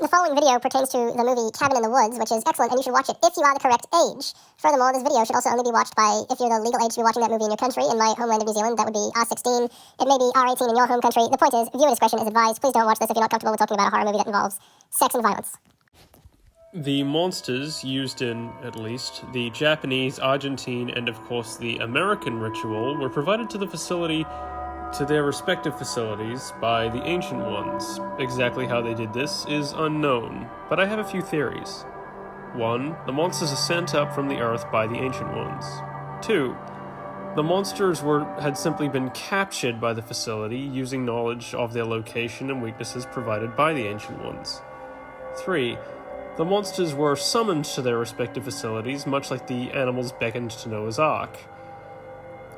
The following video pertains to the movie Cabin in the Woods, which is excellent, and you should watch it if you are the correct age. Furthermore, this video should also only be watched by, if you're the legal age to be watching that movie in your country. In my homeland of New Zealand, that would be R16. It may be R18 in your home country. The point is, viewer discretion is advised. Please don't watch this if you're not comfortable with talking about a horror movie that involves sex and violence. The monsters used in, at least, the Japanese, Argentine, and of course the American ritual were provided to the facility, to their respective facilities, by the Ancient Ones. Exactly how they did this is unknown, but I have a few theories. 1. The monsters are sent up from the Earth by the Ancient Ones. 2. The monsters had simply been captured by the facility using knowledge of their location and weaknesses provided by the Ancient Ones. 3. The monsters were summoned to their respective facilities, much like the animals beckoned to Noah's Ark.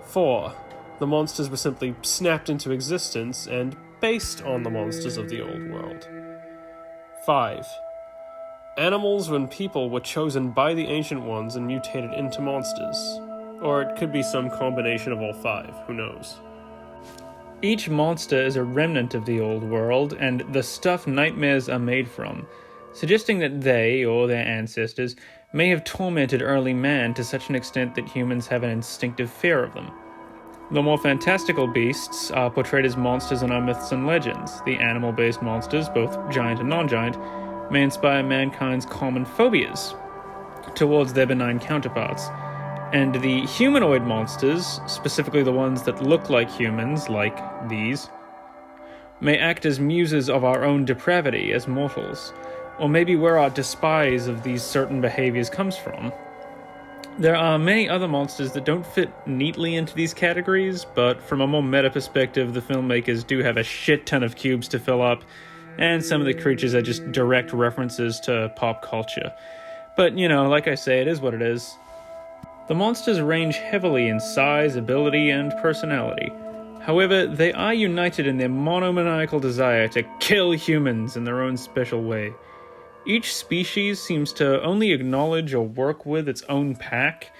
4. The monsters were simply snapped into existence and based on the monsters of the old world. 5. Animals and people were chosen by the Ancient Ones and mutated into monsters. Or it could be some combination of all 5, who knows. Each monster is a remnant of the old world and the stuff nightmares are made from, suggesting that they, or their ancestors, may have tormented early man to such an extent that humans have an instinctive fear of them. The more fantastical beasts are portrayed as monsters in our myths and legends. The animal-based monsters, both giant and non-giant, may inspire mankind's common phobias towards their benign counterparts. And the humanoid monsters, specifically the ones that look like humans, like these, may act as muses of our own depravity as mortals, or maybe where our despise of these certain behaviors comes from. There are many other monsters that don't fit neatly into these categories, but from a more meta perspective, the filmmakers do have a shit ton of cubes to fill up, and some of the creatures are just direct references to pop culture. But, like I say, it is what it is. The monsters range heavily in size, ability, and personality. However, they are united in their monomaniacal desire to kill humans in their own special way. Each species seems to only acknowledge or work with its own pack,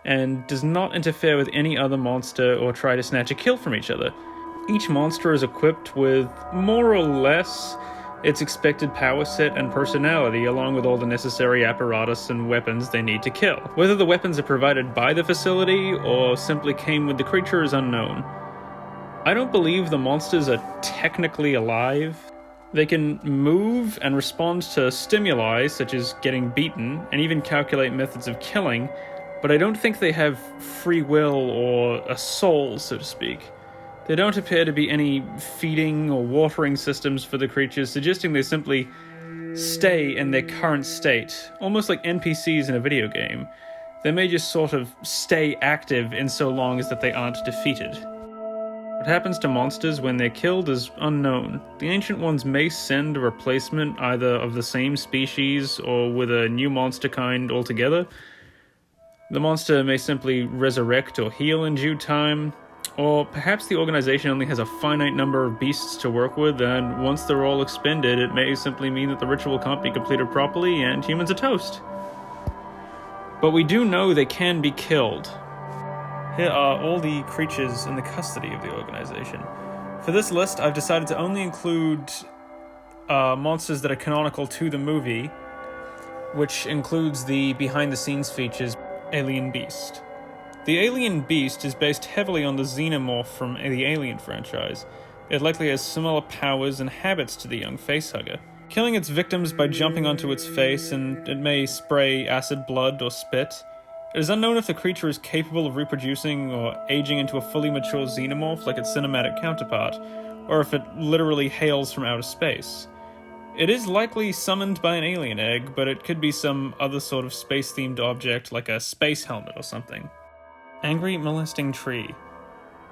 and does not interfere with any other monster or try to snatch a kill from each other. Each monster is equipped with, more or less, its expected power set and personality, along with all the necessary apparatus and weapons they need to kill. Whether the weapons are provided by the facility, or simply came with the creature is unknown. I don't believe the monsters are technically alive. They can move and respond to stimuli, such as getting beaten, and even calculate methods of killing, but I don't think they have free will or a soul, so to speak. There don't appear to be any feeding or watering systems for the creatures, suggesting they simply stay in their current state, almost like NPCs in a video game. They may just sort of stay active in so long as that they aren't defeated. What happens to monsters when they're killed is unknown. The Ancient Ones may send a replacement either of the same species or with a new monster kind altogether. The monster may simply resurrect or heal in due time, or perhaps the organization only has a finite number of beasts to work with, and once they're all expended, it may simply mean that the ritual can't be completed properly and humans are toast. But we do know they can be killed. Here are all the creatures in the custody of the organization. For this list, I've decided to only include monsters that are canonical to the movie, which includes the behind-the-scenes features Alien Beast. The Alien Beast is based heavily on the Xenomorph from the Alien franchise. It likely has similar powers and habits to the young facehugger, killing its victims by jumping onto its face, and it may spray acid blood or spit. It is unknown if the creature is capable of reproducing or aging into a fully mature xenomorph like its cinematic counterpart, or if it literally hails from outer space. It is likely summoned by an alien egg, but it could be some other sort of space-themed object like a space helmet or something. Angry Molesting Tree.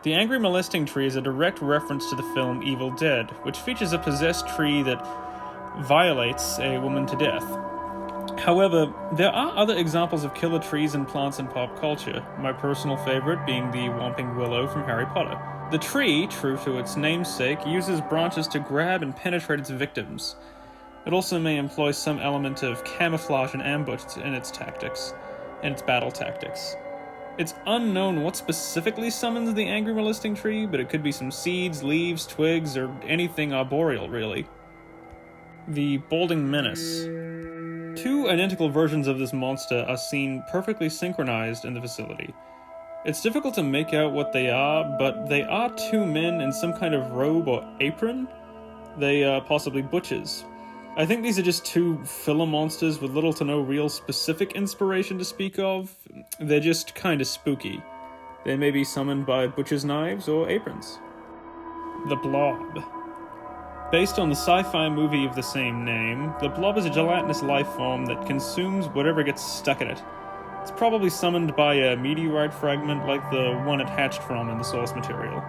The Angry Molesting Tree is a direct reference to the film Evil Dead, which features a possessed tree that violates a woman to death. However, there are other examples of killer trees and plants in pop culture, my personal favorite being the Whomping Willow from Harry Potter. The tree, true to its namesake, uses branches to grab and penetrate its victims. It also may employ some element of camouflage and ambush in its battle tactics. It's unknown what specifically summons the Angry Molesting Tree, but it could be some seeds, leaves, twigs, or anything arboreal, really. The Balding Menace. Two identical versions of this monster are seen perfectly synchronized in the facility. It's difficult to make out what they are, but they are two men in some kind of robe or apron. They are possibly butchers. I think these are just two filler monsters with little to no real specific inspiration to speak of. They're just kind of spooky. They may be summoned by butcher's knives or aprons. The Blob. Based on the sci-fi movie of the same name, the Blob is a gelatinous life form that consumes whatever gets stuck in it. It's probably summoned by a meteorite fragment like the one it hatched from in the source material.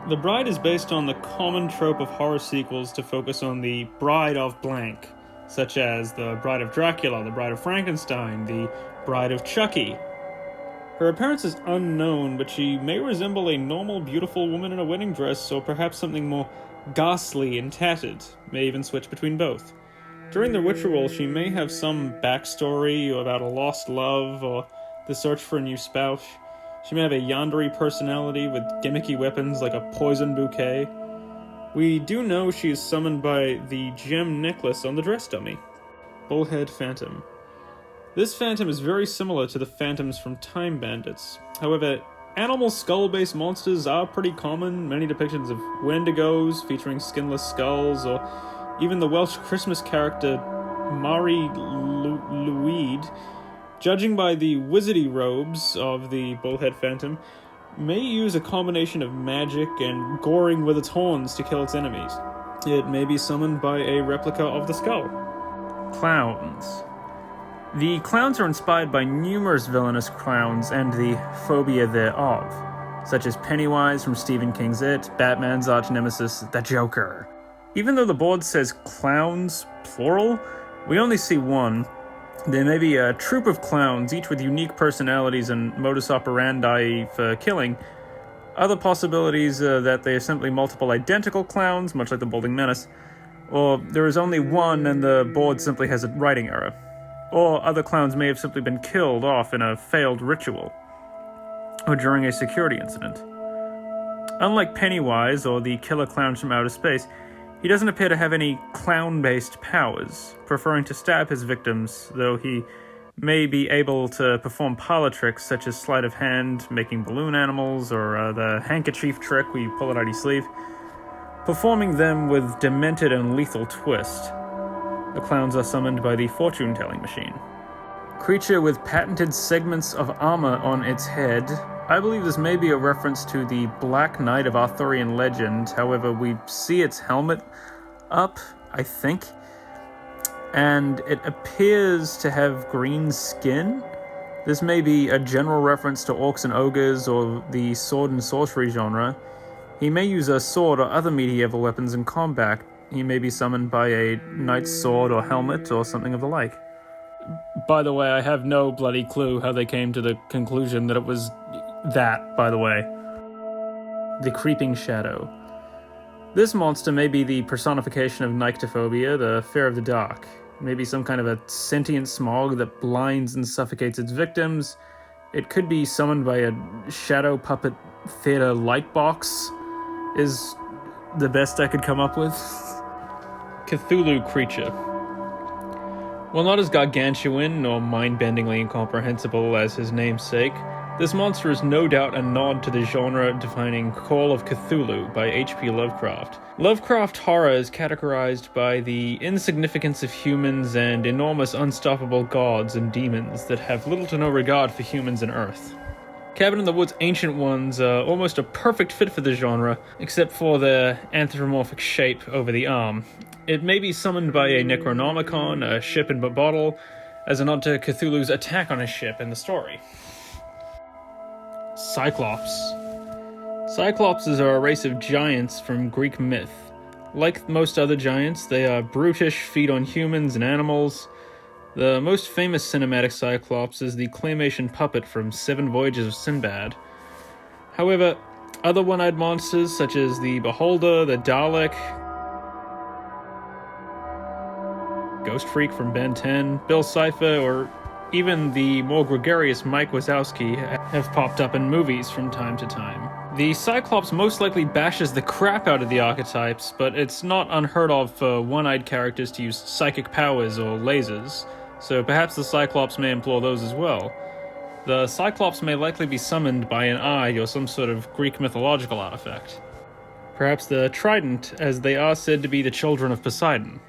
The Bride is based on the common trope of horror sequels to focus on the bride of blank, such as the Bride of Dracula, the Bride of Frankenstein, the Bride of Chucky. Her appearance is unknown, but she may resemble a normal, beautiful woman in a wedding dress, or perhaps something more ghastly and tattered, may even switch between both. During the ritual, she may have some backstory about a lost love or the search for a new spouse. She may have a yandere personality with gimmicky weapons like a poison bouquet. We do know she is summoned by the gem necklace on the dress dummy. Bullhead Phantom. This phantom is very similar to the phantoms from Time Bandits. However, animal skull-based monsters are pretty common. Many depictions of Wendigos featuring skinless skulls, or even the Welsh Christmas character Mari Lwyd, judging by the wizardy robes of the Bullhead Phantom, may use a combination of magic and goring with its horns to kill its enemies. It may be summoned by a replica of the skull. Clowns. The clowns are inspired by numerous villainous clowns and the phobia thereof, such as Pennywise from Stephen King's It, Batman's arch-nemesis, the Joker. Even though the board says clowns, plural, we only see one. There may be a troupe of clowns, each with unique personalities and modus operandi for killing. Other possibilities are that they are simply multiple identical clowns, much like the Balding Menace, or there is only one and the board simply has a writing error. Or other clowns may have simply been killed off in a failed ritual, or during a security incident. Unlike Pennywise or the killer clowns from outer space, he doesn't appear to have any clown-based powers, preferring to stab his victims, though he may be able to perform parlor tricks such as sleight of hand, making balloon animals, or the handkerchief trick where you pull it out of your sleeve, performing them with demented and lethal twist. The clowns are summoned by the fortune-telling machine. Creature with patented segments of armor on its head. I believe this may be a reference to the Black Knight of Arthurian legend, however we see its helmet up, I think, and it appears to have green skin. This may be a general reference to orcs and ogres or the sword and sorcery genre. He may use a sword or other medieval weapons in combat. He may be summoned by a knight's sword or helmet or something of the like. By the way, I have no bloody clue how they came to the conclusion that it was that, by the way. The Creeping Shadow. This monster may be the personification of nyctophobia, the fear of the dark. Maybe some kind of a sentient smog that blinds and suffocates its victims. It could be summoned by a shadow puppet theater lightbox, is the best I could come up with. Cthulhu creature. While not as gargantuan or mind-bendingly incomprehensible as his namesake, this monster is no doubt a nod to the genre-defining Call of Cthulhu by H.P. Lovecraft. Lovecraft horror is categorized by the insignificance of humans and enormous unstoppable gods and demons that have little to no regard for humans and Earth. Cabin in the Woods' Ancient Ones are almost a perfect fit for the genre, except for their anthropomorphic shape over the arm. It may be summoned by a Necronomicon, a ship in a bottle, as a nod to Cthulhu's attack on a ship in the story. Cyclops. Cyclopses are a race of giants from Greek myth. Like most other giants, they are brutish, feed on humans and animals. The most famous cinematic Cyclops is the claymation puppet from Seven Voyages of Sinbad. However, other one-eyed monsters such as the Beholder, the Dalek, Ghost Freak from Ben 10, Bill Cipher, or even the more gregarious Mike Wazowski have popped up in movies from time to time. The Cyclops most likely bashes the crap out of the archetypes, but it's not unheard of for one-eyed characters to use psychic powers or lasers, so perhaps the Cyclops may employ those as well. The Cyclops may likely be summoned by an eye or some sort of Greek mythological artifact. Perhaps the Trident, as they are said to be the children of Poseidon.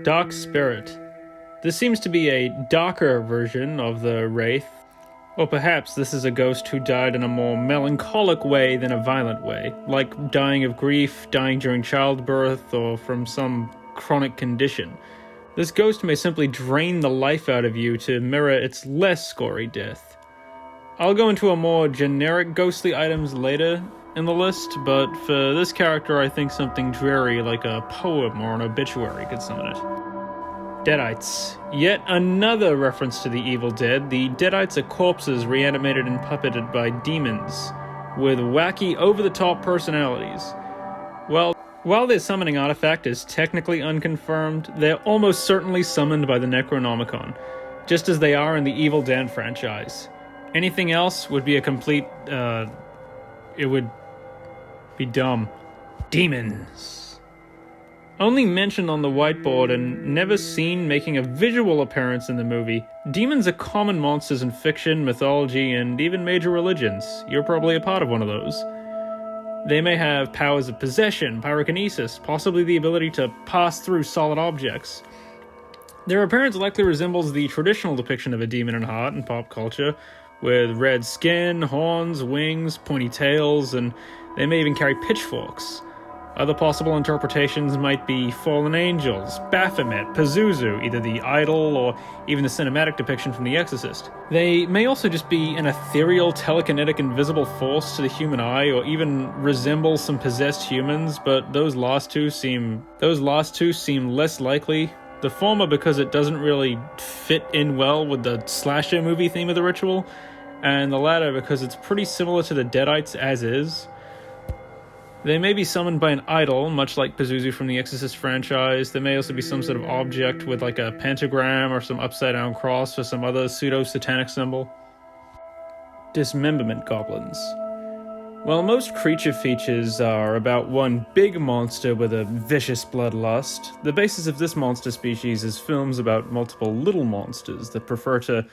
Dark Spirit. This seems to be a darker version of the Wraith, or perhaps this is a ghost who died in a more melancholic way than a violent way, like dying of grief, dying during childbirth, or from some chronic condition. This ghost may simply drain the life out of you to mirror its less gory death. I'll go into a more generic ghostly items later in the list, but for this character I think something dreary like a poem or an obituary could summon it. Deadites. Yet another reference to the Evil Dead. The Deadites are corpses reanimated and puppeted by demons, with wacky, over-the-top personalities. Well, while their summoning artifact is technically unconfirmed, they're almost certainly summoned by the Necronomicon, just as they are in the Evil Dead franchise. Anything else would be a complete, it would be dumb. Demons. Only mentioned on the whiteboard and never seen making a visual appearance in the movie, demons are common monsters in fiction, mythology, and even major religions. You're probably a part of one of those. They may have powers of possession, pyrokinesis, possibly the ability to pass through solid objects. Their appearance likely resembles the traditional depiction of a demon in art and pop culture, with red skin, horns, wings, pointy tails, and they may even carry pitchforks. Other possible interpretations might be fallen angels, Baphomet, Pazuzu, either the idol or even the cinematic depiction from The Exorcist. They may also just be an ethereal, telekinetic, invisible force to the human eye, or even resemble some possessed humans, but those last two seem less likely. The former because it doesn't really fit in well with the slasher movie theme of the ritual, and the latter because it's pretty similar to the Deadites as is. They may be summoned by an idol, much like Pazuzu from the Exorcist franchise. There may also be some sort of object with like a pentagram or some upside-down cross or some other pseudo-satanic symbol. Dismemberment goblins. While most creature features are about one big monster with a vicious bloodlust, the basis of this monster species is films about multiple little monsters that prefer to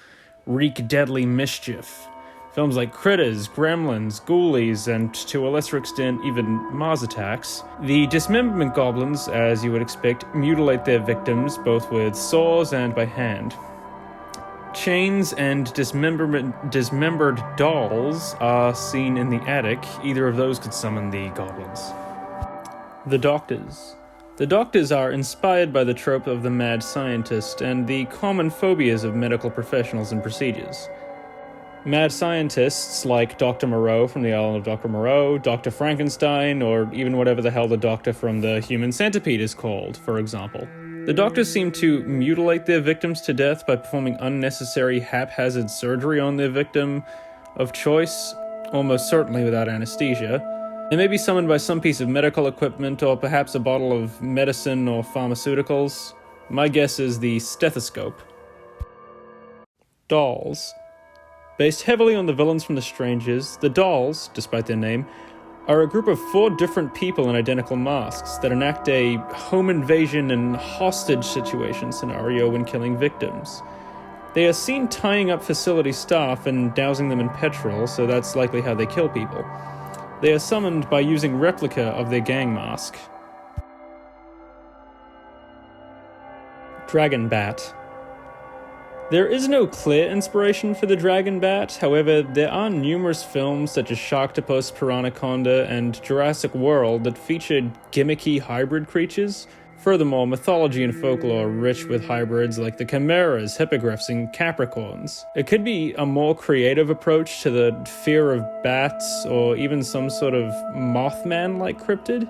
wreak deadly mischief. Films like Critters, Gremlins, Ghoulies, and to a lesser extent even Mars Attacks. The dismemberment goblins, as you would expect, mutilate their victims both with saws and by hand. Chains and dismembered dolls are seen in the attic. Either of those could summon the goblins. The Doctors. The Doctors are inspired by the trope of the mad scientist and the common phobias of medical professionals and procedures. Mad scientists like Dr. Moreau from the Island of Dr. Moreau, Dr. Frankenstein, or even whatever the hell the doctor from the Human Centipede is called, for example. The doctors seem to mutilate their victims to death by performing unnecessary haphazard surgery on their victim of choice, almost certainly without anesthesia. They may be summoned by some piece of medical equipment or perhaps a bottle of medicine or pharmaceuticals. My guess is the stethoscope. Dolls. Based heavily on the villains from The Strangers, the Dolls, despite their name, are a group of 4 different people in identical masks that enact a home invasion and hostage situation scenario when killing victims. They are seen tying up facility staff and dousing them in petrol, so that's likely how they kill people. They are summoned by using replica of their gang mask. Dragon Bat. There is no clear inspiration for the dragon bat, however, there are numerous films such as Sharktopus, Piranhaconda, and Jurassic World that featured gimmicky hybrid creatures. Furthermore, mythology and folklore are rich with hybrids like the chimeras, hippogriffs, and capricorns. It could be a more creative approach to the fear of bats, or even some sort of Mothman-like cryptid.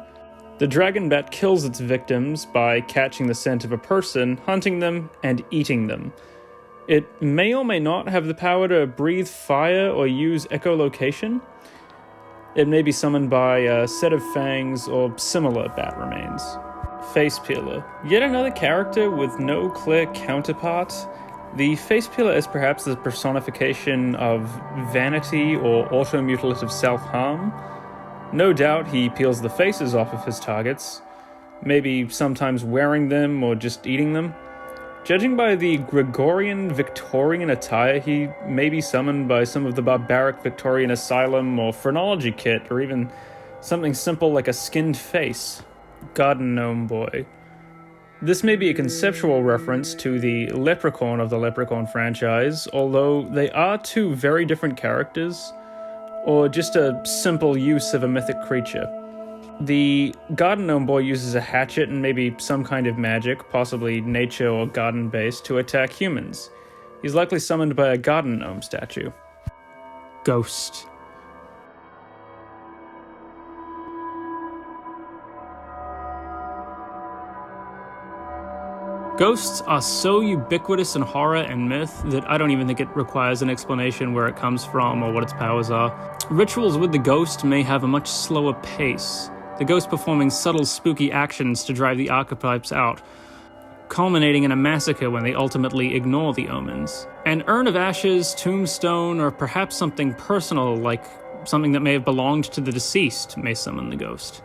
The dragon bat kills its victims by catching the scent of a person, hunting them, and eating them. It may or may not have the power to breathe fire or use echolocation. It may be summoned by a set of fangs or similar bat remains. Face Peeler. Yet another character with no clear counterpart. The face peeler is perhaps the personification of vanity or auto-mutilative self-harm. No doubt he peels the faces off of his targets, maybe sometimes wearing them or just eating them. Judging by the Gregorian Victorian attire, he may be summoned by some of the barbaric Victorian asylum or phrenology kit, or even something simple like a skinned face. Garden Gnome Boy. This may be a conceptual reference to the Leprechaun of the Leprechaun franchise, although they are two very different characters, or just a simple use of a mythic creature. The Garden Gnome Boy uses a hatchet and maybe some kind of magic, possibly nature or garden-based, to attack humans. He's likely summoned by a garden gnome statue. Ghost. Ghosts are so ubiquitous in horror and myth that I don't even think it requires an explanation where it comes from or what its powers are. Rituals with the ghost may have a much slower pace, the ghost performing subtle spooky actions to drive the archetypes out, culminating in a massacre when they ultimately ignore the omens. An urn of ashes, tombstone, or perhaps something personal like something that may have belonged to the deceased may summon the ghost.